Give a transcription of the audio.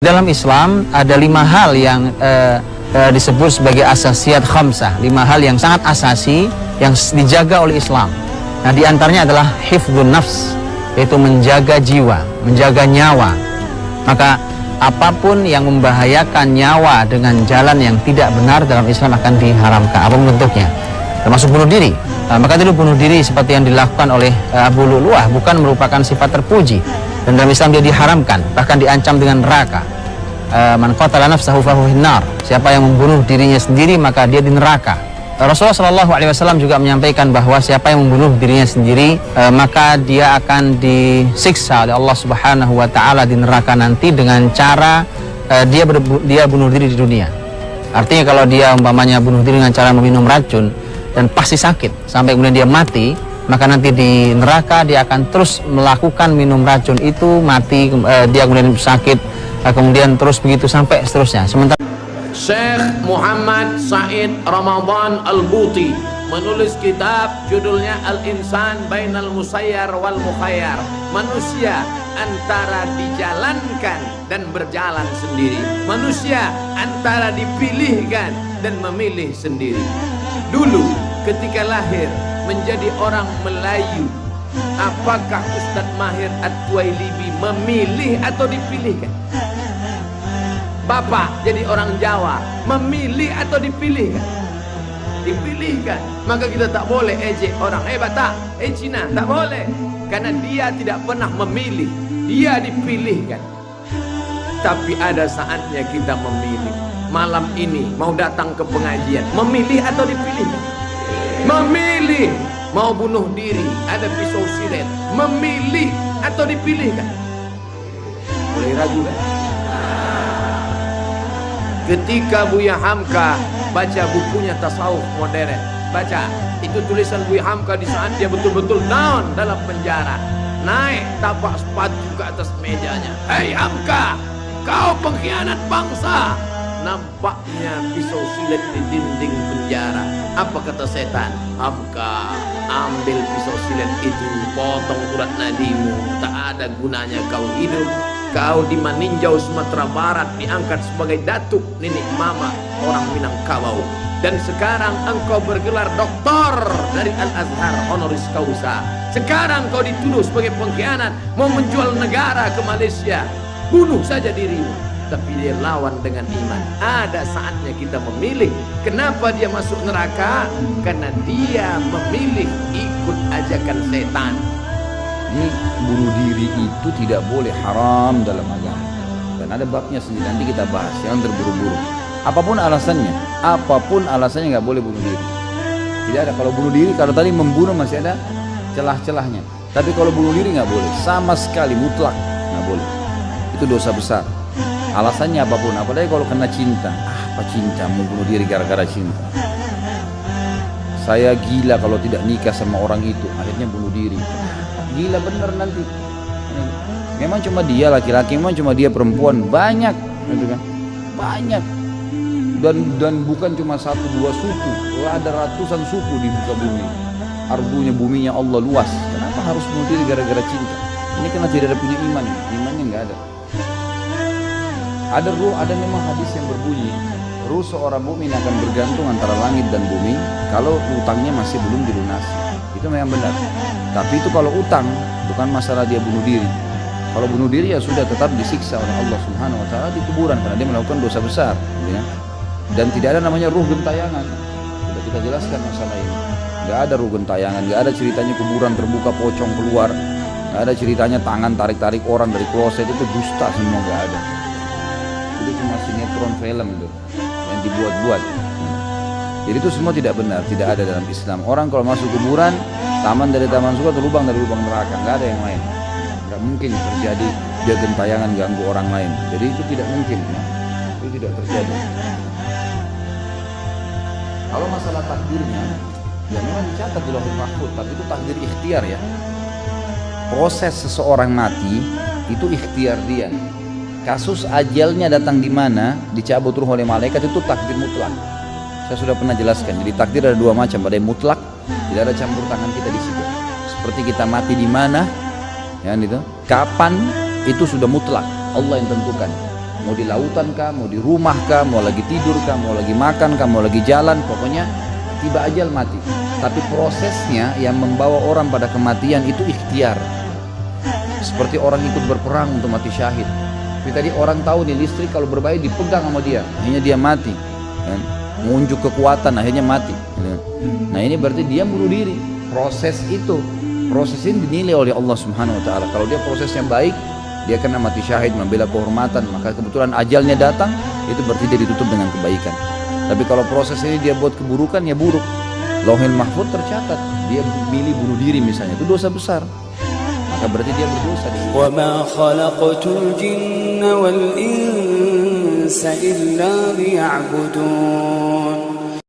Dalam Islam ada 5 hal yang disebut sebagai asasiyat khamsah, 5 hal yang sangat asasi yang dijaga oleh Islam. Nah, di antaranya adalah hifdzun nafs, yaitu menjaga jiwa, menjaga nyawa. Maka apapun yang membahayakan nyawa dengan jalan yang tidak benar dalam Islam akan diharamkan, apapun bentuknya, termasuk bunuh diri. Maka dulu bunuh diri seperti yang dilakukan oleh Abu Lu'lu'ah bukan merupakan sifat terpuji, dan dalam Islam dia diharamkan, bahkan diancam dengan neraka. Man qatala nafsahu fahuwa finnar. Siapa yang membunuh dirinya sendiri maka dia di neraka. Rasulullah SAW juga menyampaikan bahwa siapa yang membunuh dirinya sendiri maka dia akan disiksa oleh Allah Subhanahu wa taala di neraka nanti dengan cara dia bunuh diri di dunia. Artinya kalau dia umpamanya bunuh diri dengan cara meminum racun dan pasti sakit sampai kemudian dia mati, maka nanti di neraka dia akan terus melakukan minum racun itu, mati, dia kemudian sakit, kemudian terus begitu sampai seterusnya. Sementara Syekh Muhammad Said Ramadan Al-Buti menulis kitab judulnya Al-Insan Bainal Musayyar wal Mukhayyar, manusia antara dijalankan dan berjalan sendiri, manusia antara dipilihkan dan memilih sendiri. Dulu ketika lahir menjadi orang Melayu, apakah Ustadz Mahir At-Tuwailibi memilih atau dipilihkan? Bapak jadi orang Jawa, memilih atau dipilihkan? Dipilihkan. Maka kita tak boleh ejek orang Batak, Cina, tak boleh, karena dia tidak pernah memilih, dia dipilihkan. Tapi ada saatnya kita memilih. Malam ini mau datang ke pengajian, memilih atau dipilihkan? Memilih. Mau bunuh diri, ada pisau silet, memilih atau dipilihkan? Boleh ragu kan? Ketika Buya Hamka baca bukunya Tasawuf Modern, baca itu tulisan Buya Hamka di saat dia betul-betul down dalam penjara, naik tapak sepatu ke atas mejanya. Hei Hamka, kau pengkhianat bangsa. Nampaknya pisau silet di dinding penjara. Apa kata setan? Hamka, ambil pisau silet itu, potong urat nadimu. Tak ada gunanya kau hidup. Kau di Maninjau, Sumatera Barat diangkat sebagai datuk nenek mama orang Minangkabau, dan sekarang engkau bergelar doktor dari Al-Azhar honoris causa. Sekarang kau dituduh sebagai pengkhianat, mau menjual negara ke Malaysia. Bunuh saja dirimu. Tapi dia lawan dengan iman. Ada saatnya kita memilih. Kenapa dia masuk neraka? Karena dia memilih ikut ajakan setan. Ini bunuh diri itu tidak boleh, haram dalam agama. Dan ada babnya sendiri, nanti kita bahas, yang terburu-buru. Apapun alasannya nggak boleh bunuh diri. Tidak ada. Kalau bunuh diri, kalau tadi membunuh masih ada celah-celahnya. Tapi kalau bunuh diri nggak boleh, sama sekali, mutlak nggak boleh. Itu dosa besar. Alasannya apapun, apalagi kalau kena cinta. Apa cinta, mau bunuh diri gara-gara cinta? Saya gila kalau tidak nikah sama orang itu, akhirnya bunuh diri. Gila bener nanti. Memang cuma dia laki-laki, memang cuma dia perempuan, banyak, gitu kan? Banyak. Dan bukan cuma 1-2 suku, ada ratusan suku di muka bumi. Ardunya buminya Allah luas. Kenapa harus bunuh diri gara-gara cinta? Ini karena tidak ada punya iman, imannya nggak ada. Ada memang hadis yang berbunyi, ruh seorang mukmin akan bergantung antara langit dan bumi kalau utangnya masih belum dilunasi. Itu memang benar. Tapi itu kalau utang, bukan masalah dia bunuh diri. Kalau bunuh diri ya sudah tetap disiksa oleh Allah Subhanahu wa taala di kuburan karena dia melakukan dosa besar, ya. Dan tidak ada namanya ruh gentayangan. Sudah kita jelaskan masalah ini. Enggak ada ruh gentayangan, enggak ada ceritanya kuburan terbuka pocong keluar. Enggak ada ceritanya tangan tarik-tarik orang dari kloset, itu dusta semua, enggak ada. Itu cuma sinetron film itu yang dibuat-buat. Jadi itu semua tidak benar, tidak ada dalam Islam. Orang kalau masuk kuburan, taman dari taman surga atau lubang dari lubang neraka, nggak ada yang lain. Nggak mungkin terjadi dia gentayangan ganggu orang lain. Jadi itu tidak mungkin, ya. Itu tidak terjadi. Kalau masalah takdirnya, ya memang dicatat di Lauhul Mahfuz, tapi itu takdir ikhtiar, ya. Proses seseorang mati itu ikhtiar dia. Kasus ajalnya datang di mana, dicabut ruh oleh malaikat, itu takdir mutlak. Saya sudah pernah jelaskan. Jadi takdir ada 2 macam, ada yang mutlak, tidak ada campur tangan kita di situ. Seperti kita mati di mana, ya itu, kapan, itu sudah mutlak, Allah yang tentukan. mau di lautan kah, mau di rumah kah, mau lagi tidur kah, mau lagi makan kah, mau lagi jalan, pokoknya tiba ajal mati. Tapi prosesnya yang membawa orang pada kematian itu ikhtiar. Seperti orang ikut berperang untuk mati syahid. Tapi tadi orang tahu nih listrik kalau berbahaya dipegang sama dia, akhirnya dia mati. Kan? Mengunjuk kekuatan, akhirnya mati. Nah ini berarti dia bunuh diri. Proses ini dinilai oleh Allah Subhanahu Wa Taala. Kalau dia prosesnya baik, dia kena mati syahid, membela kehormatan, maka kebetulan ajalnya datang, itu berarti dia ditutup dengan kebaikan. Tapi kalau proses ini dia buat keburukan, ya buruk. Lauhil Mahfuz tercatat, dia milih bunuh diri misalnya, itu dosa besar. Maka berarti dia berdosa. Wa ma khalaqtul jinna wal insa illa liya'budun.